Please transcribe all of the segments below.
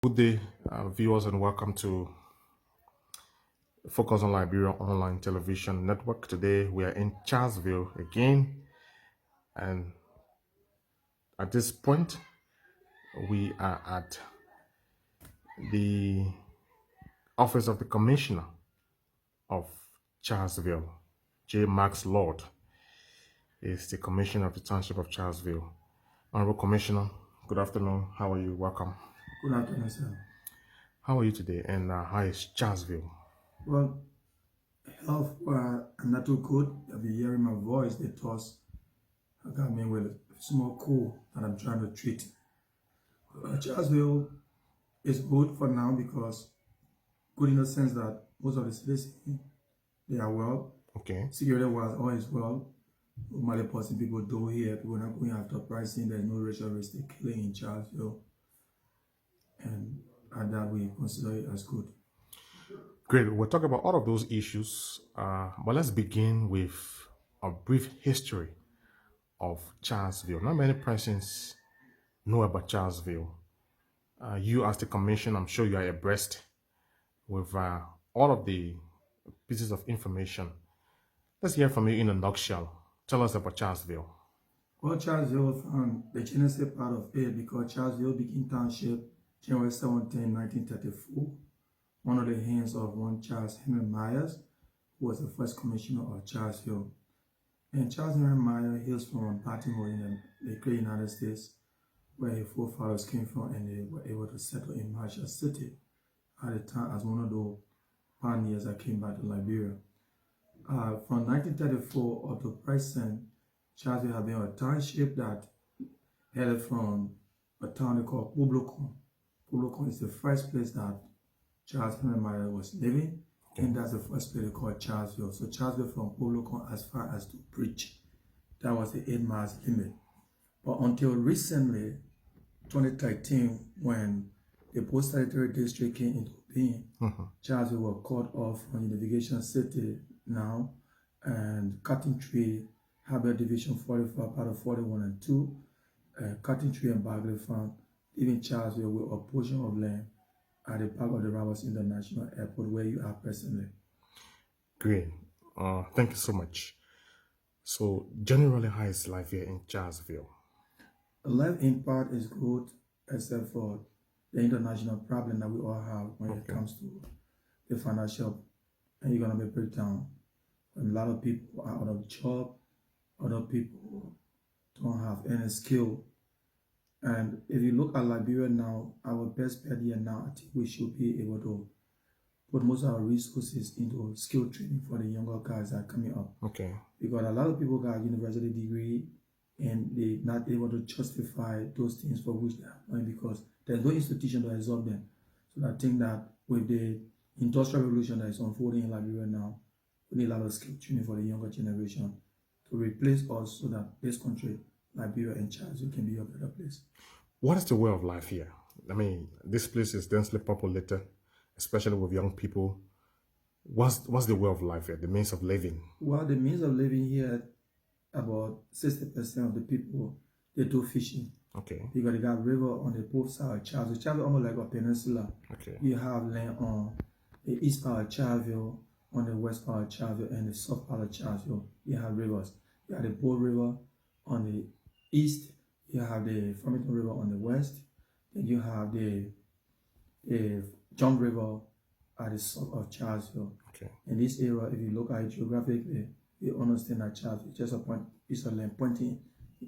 Good day, viewers, and welcome to Focus on Liberia Online Television Network. Today we are in Charlesville again, and at this point, we are at the office of the Commissioner of Charlesville. Marx Lloyd is the Commissioner of the Township of Charlesville. Honorable Commissioner, good afternoon. How are you? Welcome. Good afternoon, sir. How are you today, and how is Charlesville? Well, health, I'm not too good. I'll be hearing my voice. They toss. I got me with a small cold that I'm trying to treat. Charlesville is good for now because good in the sense that most of the citizens, they are well. Okay. Security was always well. Normally, person people do here, people not going after pricing. There's no racial killing in Charlesville. And that we consider it as good. Great. We'll talk about all of those issues, but let's begin with a brief history of Charlesville. Not many persons know about Charlesville. You, as the commission, I'm sure you are abreast with all of the pieces of information. Let's hear from you in a nutshell. Tell us about Charlesville. Well, Charlesville found the Genesis part of it because Charlesville became township January 17, 1934. One of the hands of one Charles Henry Myers, who was the first commissioner of Charlesville. And Charles Henry Myers hails from Baltimore in the great United States, where his forefathers came from, and they were able to settle in Marshall City at the time as one of the pioneers that came back to Liberia. From 1934 up to present, Charlesville has been a township that headed from a town called Pueblo. Pueblo is the first place that Charles Henry Myers was living, and that's the first place they called Charlesville. So Charlesville from Pueblo as far as to Preach, that was the 8 miles limit. But until recently, 2013, when the post-sanitary district came into being, Charlesville was cut off from Unification City now, and Cotton Tree, Harbor Division 44, part of 41 and 2, Cotton Tree and Bagley Farm, leaving Charlesville with a portion of land at the back of the Roberts International Airport where you are presently. Great. Thank you so much. So, generally, how is life here in Charlesville? Life in part is good, except for the international problem that we all have when it comes to the financial and economic breakdown. A lot of people are out of job, other people don't have any skill. And if you look at Liberia now, our best bet here now, I think we should be able to put most of our resources into skill training for the younger guys that are coming up. Okay. Because a lot of people got a university degree and they're not able to justify those things for which they are applying because there's no institution to absorb them. So I think that with the industrial revolution that is unfolding in Liberia now, we need a lot of skill training for the younger generation to replace us so that this country, Liberia and Charlesville, can be a better place. What is the way of life here? I mean, this place is densely populated, especially with young people. What's the way of life here, the means of living? Well, the means of living here, about 60% of the people, they do fishing. Okay. Because they got river on the both side of Charlesville. Charlesville almost like a peninsula. Okay. You have land on the east part of Charlesville, on the west part of Charlesville, and the south part of Charlesville. You have rivers. You have the Bull River on the east. You have the Farmington River on the west. Then you have the John River at the south of Charlesville. Okay. In this area, if you look at it geographically, you understand that Charlesville is just a piece of land pointing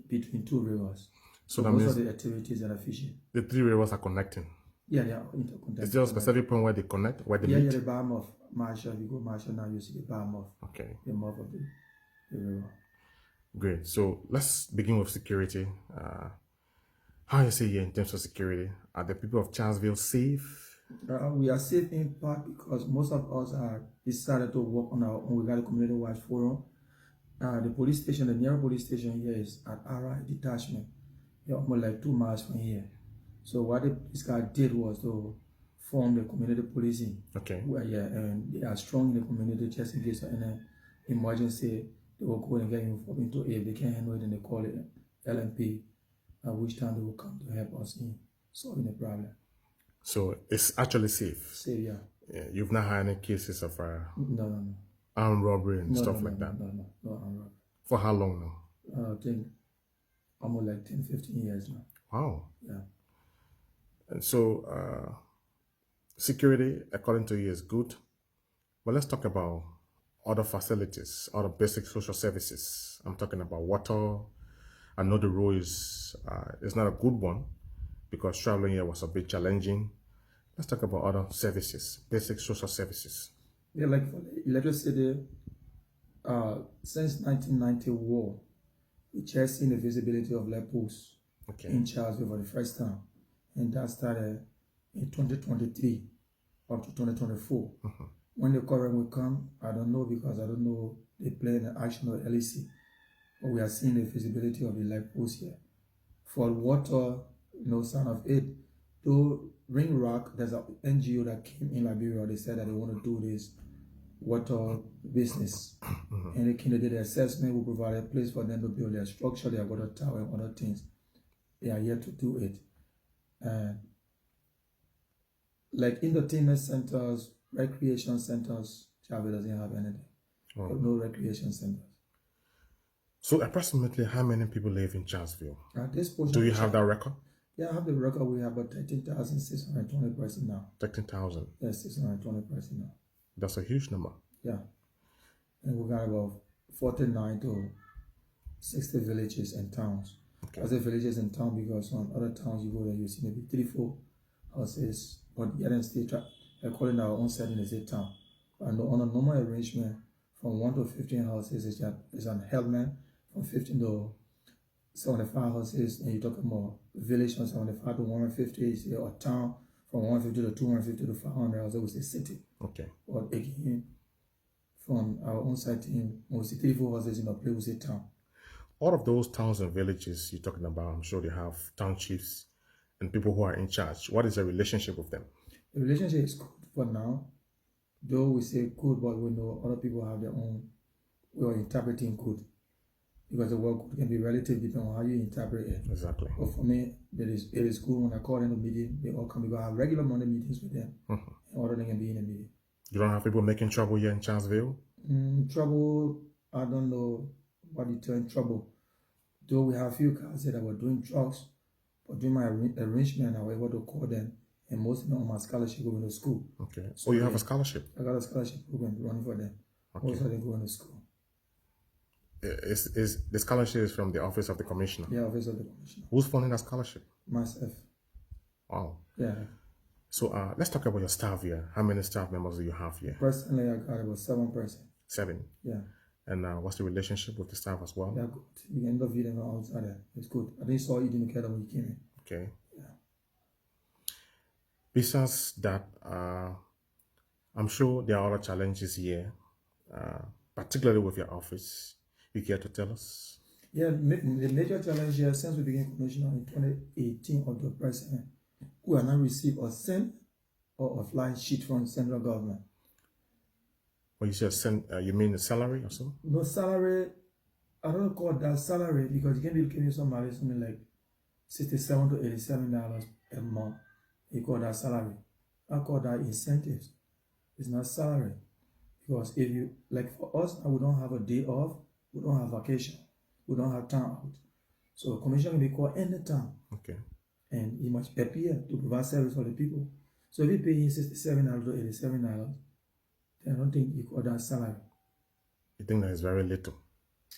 between two rivers. So that most means of the activities that are fishing. The three rivers are connecting. Yeah, they are interconnected. Is there a specific point where they connect, where they meet? Yeah, the bottom of Marshall. If you go Marshall now, you see the bottom of the mouth of the river. Great. So let's begin with security. How is it here in terms of security? Are the people of Charlesville safe? We are safe in part because most of us are decided to work on our own. We got a community watch forum. The police station, the nearest police station here is at RI Detachment. They're almost like 2 miles from here. So what this guy did was to form the community policing. Okay. And they are strong in the community just in case of any emergency. They will go and get involved into it. If they can't handle it, then they call it LMP, at which time they will come to help us in solving the problem. So it's actually safe. Safe, yeah. Yeah, you've not had any cases of No. armed robbery and No, stuff no, like that. no, armed robbery. For how long now? I think almost like 10, 15 years now. Wow. Yeah. And so security, according to you, is good. But let's talk about other facilities, other basic social services. I'm talking about water. I know the road is not a good one because traveling here was a bit challenging. Let's talk about other services, basic social services. Yeah, like for the electricity, since 1990 war, we just seen the visibility of light posts in Charlesville for the first time. And that started in 2023 up to 2024. When the current will come, I don't know because I don't know they play an action or LEC. But we are seeing the visibility of the light posts here. For water, no sign of it. Though Ring Rock, there's an NGO that came in Liberia. They said that they want to do this water business. And they came to do the assessment. We provided a place for them to build their structure, their water tower, and other things. They are yet to do it. And like entertainment centers, recreation centers, Charlesville doesn't have anything. No recreation centers. So approximately how many people live in Charlesville? At this point, do you have that record? Yeah, I have the record. We have about 13,620 persons now. 13,000? Yes, 620 persons now. That's a huge number. Yeah. And we got about 49 to 60 villages and towns. I say villages and towns because on other towns you go there, you see maybe 3-4 houses, but yet and still according to our own setting, is a town. And on a normal arrangement, from 1 to 15 houses is an helmet, from 15 to 75 houses, and you're talking about village from 75 to 150, is a town from 150 to 250 to 500 houses, was a city. Okay. But again, from our own side team, mostly 3-4 houses in a place was a town. All of those towns and villages you're talking about, I'm sure they have town chiefs and people who are in charge. What is the relationship with them? The relationship is good for now. Though we say good, but we know other people have their own way of interpreting good. Because the word good can be relative depending on how you interpret it. Exactly. But for me, it is good when I call them to meeting, they all come because I have regular Monday meetings with them. And other than can be in a meeting. You don't have people making trouble here in Charlesville? Trouble, I don't know what you term trouble. Though we have a few guys that were doing drugs, but during my arrangement, I was able to call them, and most of them on my scholarship going to school. Okay. So you have a scholarship? I got a scholarship program running for them. Okay. Most of them going to school. Is the scholarship is from the Office of the Commissioner? Yeah, Office of the Commissioner. Who's funding that scholarship? Myself. Wow. Yeah. So let's talk about your staff here. How many staff members do you have here? Personally, I got about 7 persons. 7? Yeah. And what's the relationship with the staff as well? Yeah, good. You can interview them outside there. It's good. I didn't saw you in the Canada when you came in. Okay. Yeah. Besides that, I'm sure there are other challenges here, particularly with your office. You care to tell us? Yeah, the major challenge here since we began commissioner in 2018 of the president, who have not received a cent or a flying sheet from central government. When you say you mean the salary or so? No salary. I don't call that salary because you can be giving somebody something like $67 to $87 a month. You call that salary. I call that incentives. It's not salary. Because if you, like for us, we don't have a day off, we don't have vacation, we don't have time out. So a commission can be called anytime. Okay. And he must appear to provide service for the people. So if you pay him $67 to $87, then I don't think you call that salary. You think that is very little?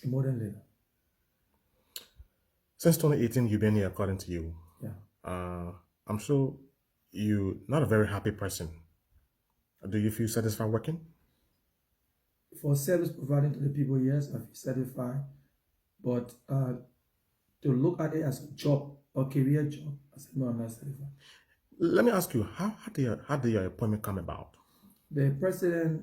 More than little. Since 2018, you've been here, according to you. Yeah. I'm sure you're not a very happy person. Do you feel satisfied working? For service providing to the people, yes, I feel satisfied. But to look at it as a job or career job, I said, no, I'm not satisfied. Let me ask you, how did your appointment come about? The president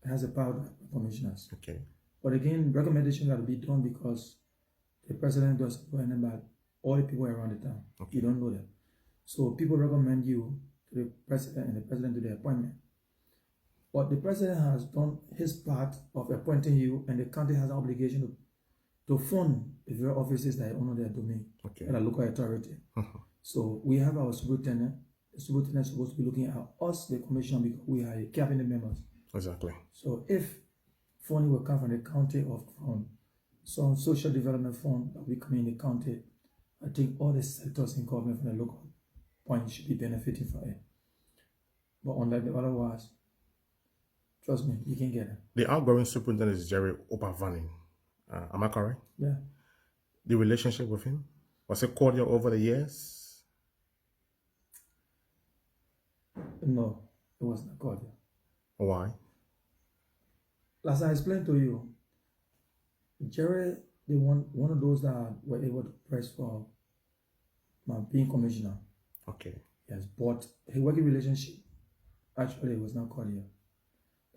has a power to appoint commissioners. Okay. But again, recommendation got to be done because the president doesn't appoint about all the people around the town. Okay. You don't know that. So people recommend you to the president and the president to the appointment. But the president has done his part of appointing you, and the county has an obligation to fund the very offices that are under their domain, okay, and a local authority. So we have our superintendent. the superintendent is supposed to be looking at us, the commission, because we are cabinet members. Exactly. So if funding will come from the county or from some social development fund that we come in the county, I think all the sectors in government from the local point should be benefiting from it. But unlike the otherwise, trust me, you can get it. The outgoing superintendent is Jerry Opavanin. Am I correct? Yeah. The relationship with him, was it cordial over the years? No, it was not cordial. Why? As I explained to you, Jerry, one of those that were able to press for my being commissioner. Okay. Yes, but a working relationship, actually, it was not cordial.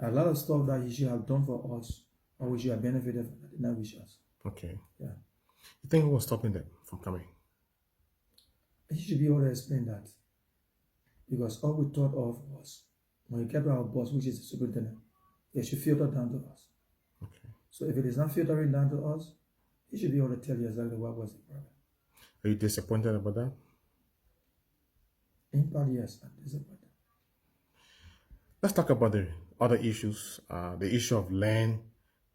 A lot of stuff that he should have done for us, or we should have benefited from, did not wish us. Okay. Yeah. You think what was stopping them from coming? He should be able to explain that. Because all we thought of was, when we get to our boss, which is the superintendent, it should filter down to us. Okay. So if it is not filtering down to us, he should be able to tell you exactly what was the problem. Are you disappointed about that? In part, yes, I'm disappointed. Let's talk about the other issues. The issue of land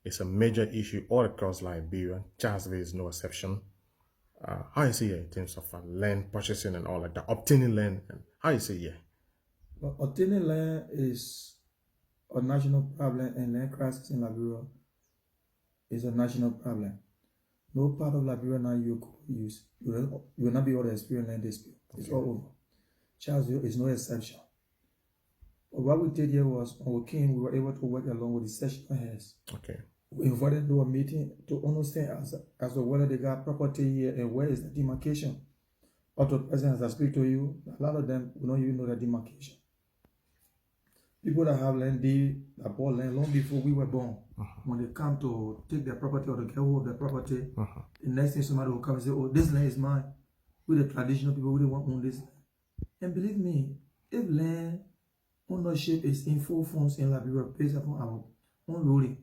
is a major issue all across Liberia. Charlesville is no exception. How you see it in terms of land purchasing and all like that, obtaining land, and how you see it? But obtaining land is a national problem, and land crisis in Liberia is a national problem. No part of Liberia now you use, you will not be able to experience land dispute. It's all over. Charlesville is no exception. But what we did here was, when we came, we were able to work along with the session heads. Okay. We invited them to a meeting to understand as to whether they got property here and where is the demarcation. Up to the president, as I speak to you, a lot of them will not even know the demarcation. People that have land deed, that bought land long before we were born, when they come to take their property or to get hold of their property, the next thing somebody will come and say, oh, this land is mine. We're the traditional people, we don't want to own this land. And believe me, if land ownership is in full forms in Liberia based upon our own ruling,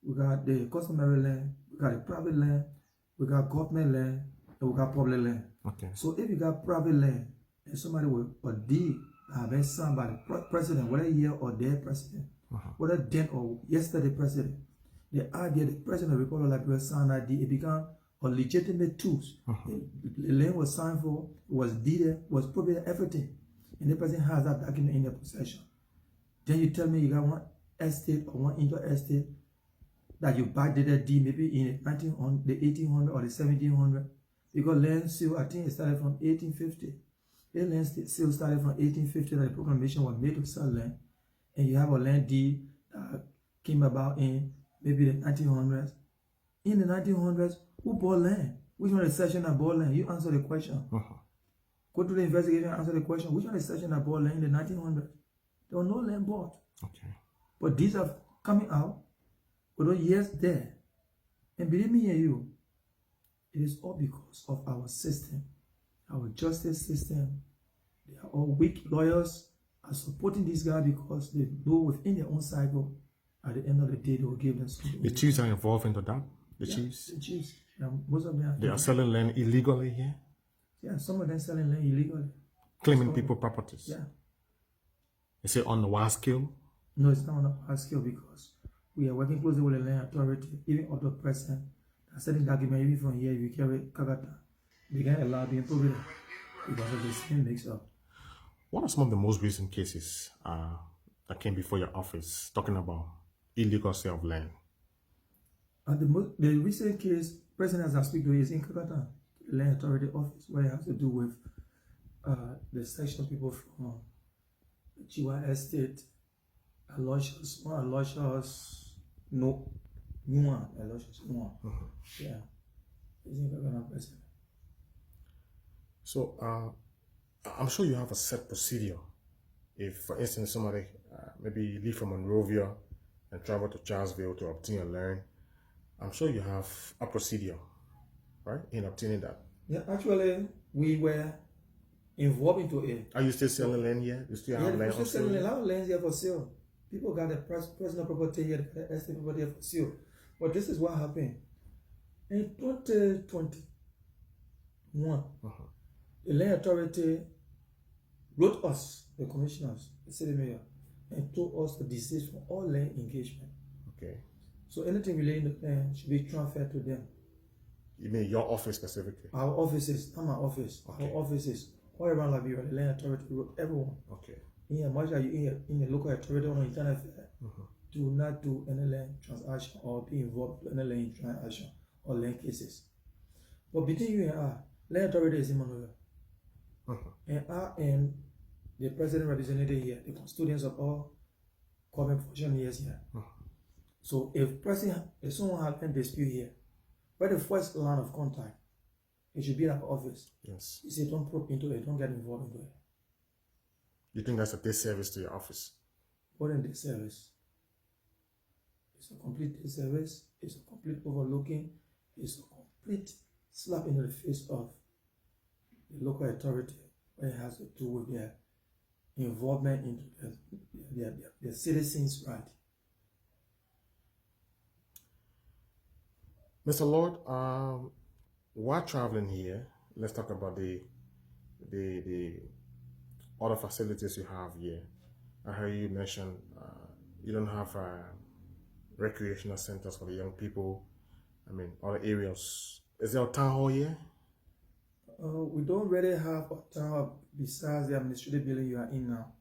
we got the customary land, we got the private land, we got government land, and we got public land. Okay. So if you got private land and somebody with a deed have been signed by the president, whether here or their president, whether then or yesterday president, the idea the president of the Republic of Liberia signed that deed, it became a legitimate tool. The land was signed for, was deeded, was probated, everything. And the person has that document in their possession. Then you tell me you got one estate or one inter-estate that you backdated deed maybe in the 1800 or the 1700, because land sale, I think it started from 1850. The land sale started from 1850 that the proclamation was made to sell land, and you have a land deed that came about in maybe the 1900s. In the 1900s, who bought land? Which one of the section that bought land? You answer the question. Go to the investigation and answer the question. Which one of the section that bought land in the 1900s? There was no land bought. Okay. But these are coming out with those years there. And believe me and you, it is all because of our system, our justice system. They are all weak. Lawyers are supporting these guys because they know within their own cycle, at the end of the day, they will give them something. The chiefs are involved into that? The chiefs? The chiefs. Yeah, most of them They are selling land illegally here? Yeah, some of them selling land illegally. Claiming people properties? Yeah. Is it on the wide scale? No, it's not on a high scale because we are working closely with the land authority, even up to the present. A certain document, even from here, if you carry Kagata, they can allow being proven because of the same mix up. What are some of the most recent cases that came before your office talking about illegal sale of land? The recent case, President as I speak to you, is in Kagata, the land authority office, where it has to do with the section of people from Chiwa Estate, Aloysius, no, Nuan, Aloysius Nuan. Yeah, it's in Kagata, President. So, I'm sure you have a set procedure. If, for instance, somebody maybe leave from Monrovia and travel to Charlesville to obtain a land, I'm sure you have a procedure, right, in obtaining that. Yeah, actually, we were involved into it. Are you still selling land here? You still have land on sale? A lot of land here for sale. People got their personal property here, the estate property here for sale. But this is what happened. In 2021, the land authority wrote us, the commissioners, the city mayor, and told us to desist from all land engagement. Okay. So anything relating to land should be transferred to them. You mean your office specifically? Our offices, not my office, Okay. our offices, all around Liberia, the land authority wrote everyone. Okay. In much as you in the local authority on the internet affair, do not do any land transaction or be involved in any land transaction or land cases. But between you and I, land authority is in Monrovia. And I am the president representative here, the custodians of all government functionaries here. So if someone has a dispute here, where the first line of contact, it should be at our office. Yes. You say don't probe into it, don't get involved into it. You think that's a disservice to your office? What in disservice? It's a complete disservice, it's a complete overlooking, it's a complete slap into the face of the local authority when it has to do with their involvement into their citizens' right. Mr. Lloyd, while traveling here, let's talk about the other facilities you have here. I heard you mention you don't have recreational centers for the young people. I mean, other areas. Is there a town hall here? We don't really have a town hall besides the administrative building you are in now.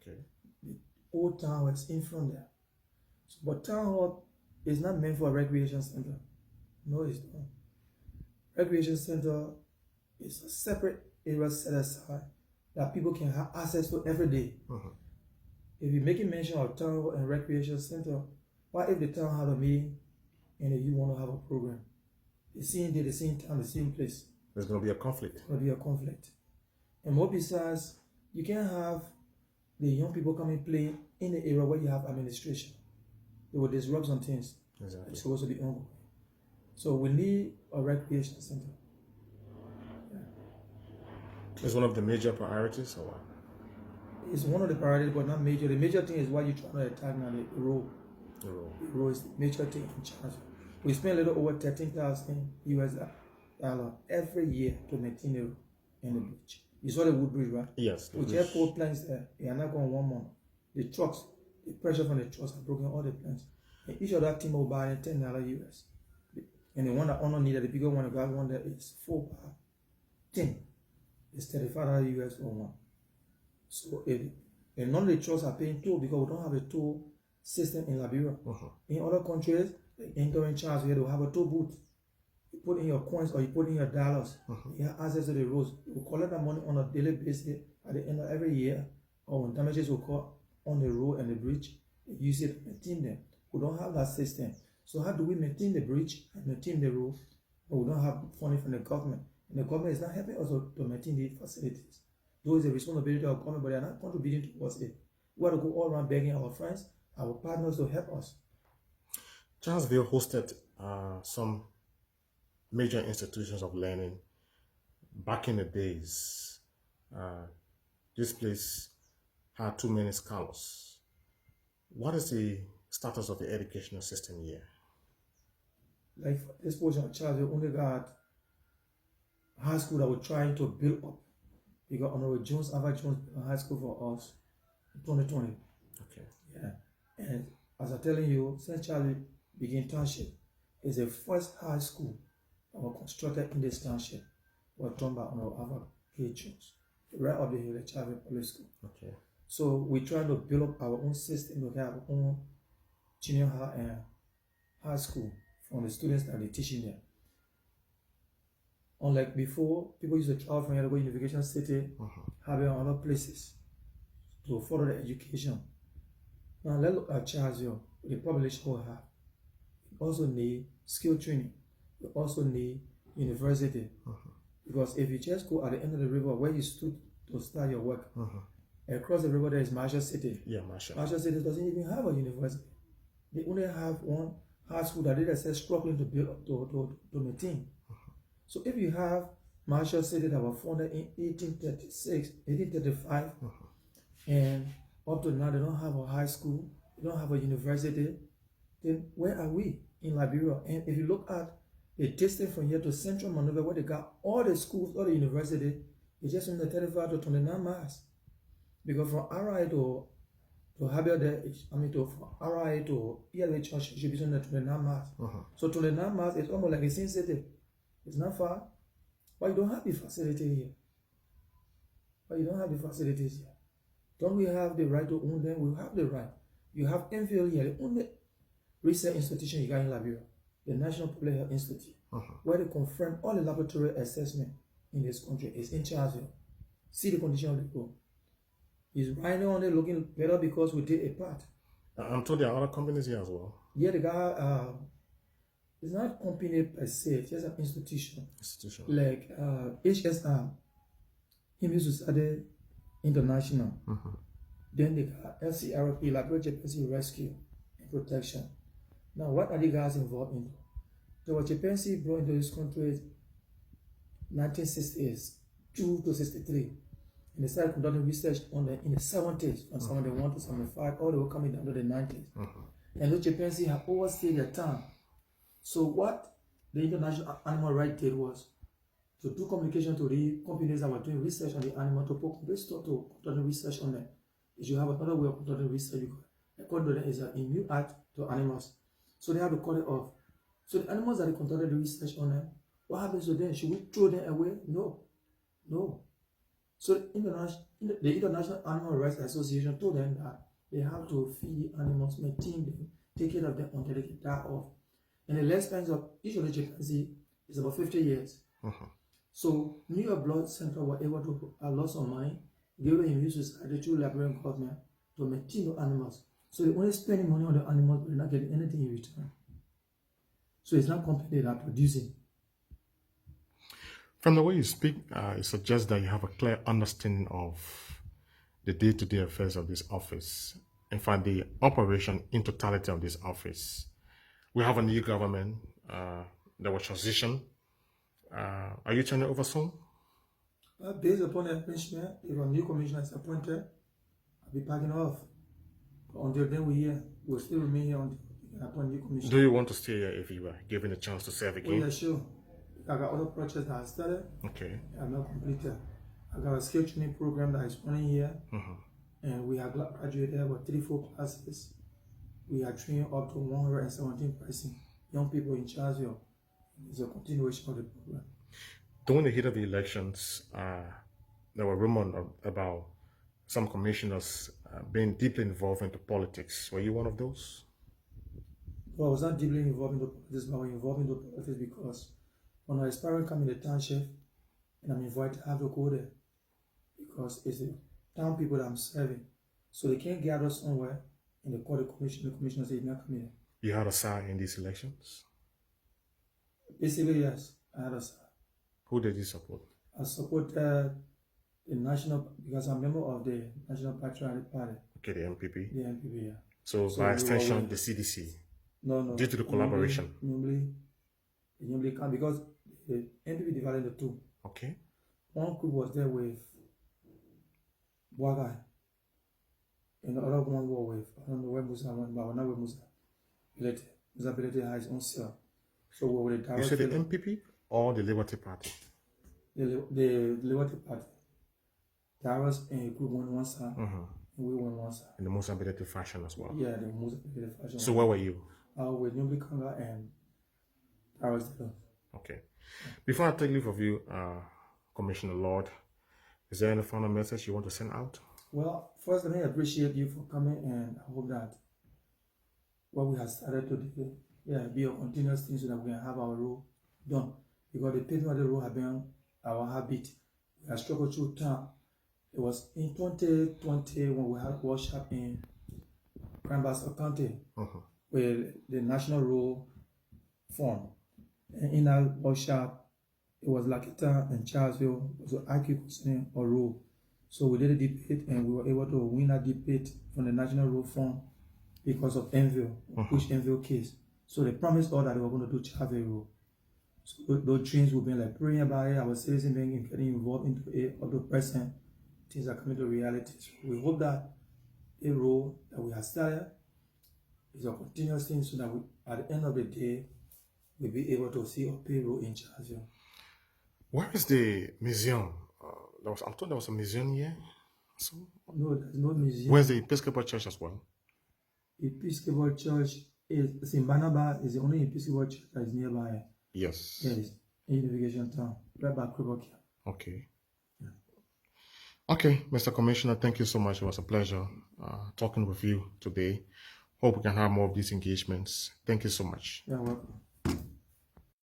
Okay. The old town hall is in front there. So, but town hall is not meant for a recreation center. No, it's not. Recreation center is a separate area set aside that people can have access to every day. If you're making mention of town hall and recreation center, what if the town had a meeting and if you want to have a program? The same day, the same time, the same place. There's going to be a conflict. There's going to be a conflict. And more besides, you can't have the young people come and play in the area where you have administration. They will disrupt some things. Exactly. It's supposed to be ongoing. So we need a recreation center. Yeah. It's one of the major priorities, or what? It's one of the priorities, but not major. The major thing is what you're trying to attack now, the road. The road. The road is the major thing in Charlesville. We spend a little over $13,000 US every year to maintain the road and the bridge. You saw the wood bridge, right? Yes. With the airport plants there, they are not going 1 month. The trucks, the pressure from the trucks have broken all the plants. And each of that team will buy $10 US. And the one that honor needed, the bigger one, the guy one that is 4 by 10. It's $35 US for one. So and none of the trucks are paying toll because we don't have a toll system in Liberia. In other countries, like in Charlesville, they'll have a toll booth. You put in your coins or you put in your dollars. You have access to the roads. You will collect that money on a daily basis at the end of every year, or when damages occur on the road and the bridge, they use it to maintain them. We don't have that system. So how do we maintain the bridge and maintain the road when we don't have funding from the government? And the government is not helping us to maintain the facilities. Those are the responsibility of government, but they are not contributing towards it. We have to go all around begging our friends, our partners to help us. Charlesville hosted some major institutions of learning back in the days. This place had too many scholars. What is the status of the educational system here? Like for this portion of Charlesville, only got high school that we're trying to build up. We got Honorable Jones, Ava Jones High School for us in 2020. Okay. Yeah. And as I'm telling you, since Charlie began township, is the first high school that was constructed in this township. Was done by Honorable Ava K. Jones, right up the hill at Charlie Public School. Okay. So we're trying to build up our own system to have our own junior high and high school from the students that they're teaching there. Unlike before, people used to travel from here to go to University City, having other places to further their education. Now let's look at Charlesville, the population we have. We also need skill training. We also need university. Because if you just go at the end of the river where you stood to start your work, across the river there is Marshall City. Yeah, Marshall. Marshall City doesn't even have a university. They only have one high school that they are struggling to build up to maintain. So if you have Marshall City that was founded in 1836, 1835, and up to now they don't have a high school, they don't have a university, then where are we in Liberia? And if you look at the distance from here to Central Monrovia, where they got all the schools, all the university, it's just from the 35 to 29 miles. Because from RI to Habia there, from RI to ELA Church should be on the 29 miles. So 29 miles is almost like a same city. It's not far. But you don't have the facility here. Don't we have the right to own them? We have the right. You have MPL here, the only research institution you got in Liberia, the National Public Health Institute, where they confirm all the laboratory assessment in this country is in Charlesville. See the condition of the road. It's right now on there looking better because we did a part. I'm told there are other companies here as well. Yeah, the guy, it's not a company per se, it's just an institution. Like HSR, Human Society International. Then they got LCRP, Liberia Japanese Rescue and Protection. Now, what are the guys involved in? The Japanese brought into this country 1962 to 63. And they started conducting research on in the 70s, from 71 to 75, all the way coming down to the 90s. And the Japanese have overstayed their time. So what the International Animal Rights did was to do communication to the companies that were doing research on the animal to put complete stop to conducting research on them. If you have another way of conducting research, according to them, is an immune act to animals. So they have to cut it off. So the animals that they conducted the research on them, what happens to them? Should we throw them away? No. So the International Animal Rights Association told them that they have to feed the animals, maintain them, take care of them until they get die off. And the lifespans of each of the chimpanzee is about 50 years. So New York Blood Center were able to lots of money, give the immune society to Liberian government to maintain the animals. So they only spending money on the animals, but they're not getting anything in return. So it's not company that are producing. From the way you speak, it suggests that you have a clear understanding of the day-to-day affairs of this office. In fact, the operation in totality of this office. We have a new government. There was transition. Are you turning over soon? Based upon the arrangement, if a new commissioner is appointed, I'll be packing off. Until then, we'll still remain here until we can appoint a new commissioner. Do you want to stay here if you were given a chance to serve again? Oh, yeah, sure. I got other projects that I started. Okay. I'm not completed. I got a skill training program that is running here. And we have graduated about 3-4 classes. We are training up to 117 person young people in Charlesville. It's a continuation of the program. During the heat of the elections, there were rumors about some commissioners being deeply involved into politics. Were you one of those? Well, I was not deeply involved in the politics, but I was involved in the politics because when I aspiring come in the township and I'm invited, I have to go there because it's the town people that I'm serving. So they can't gather somewhere and they call the commissioner. The commissioner says, not come here. You had a say in these elections? Basically, yes, I had a say. Who did you support? I support the national, because I'm a member of the National Patriotic Party. Okay, the NPP? The NPP, yeah. So by extension, the CDC? No. Due to the collaboration? Normally can't, because the NPP divided into two. Okay. One group was there with Wagai, and the other one was with, I don't know where Musa went, but not with Musa. Musa Belete has his own cell. So we were with the direct. You said the NPP or the Liberty Party? The Liberty Party. Darius and group went one side, and we went one side. In the Musa Belete fashion as well? Yeah, the Musa Belete fashion. So where were you? With Nyombi Kanga and Darius. Okay. Before I take leave of you, Commissioner Lloyd, is there any final message you want to send out? Well, first, let me appreciate you for coming, and I hope that what we have started today, be a continuous thing so that we can have our role done. Because the paving of the road have been our habit. We have struggled through time. It was in 2020 when we had a workshop in Cranbasco County, where the National Road formed. And in that workshop, it was Lakita and Charlesville was arguing concerning a road. So we did a debate and we were able to win that debate from the National Road Fund because of Enville, push Enville case. So they promised all that they were going to do Charlesville Road. So those dreams we've been like praying about it, our citizens being getting involved into it, up to present, things are coming to reality. So we hope that a road that we have started is a continuous thing so that we, at the end of the day, we'll be able to see a payroll in Charlesville. Where is the museum? I'm told there was a museum here So, No, there's no museum. where's the Episcopal Church as well? Episcopal Church is in Banaba, is the only Episcopal Church that is nearby. Yes. Yes, in Unification Town, right by Quebec. Okay. Okay, Mr. Commissioner, thank you so much. It was a pleasure talking with you today. Hope we can have more of these engagements. Thank you so much. You're welcome.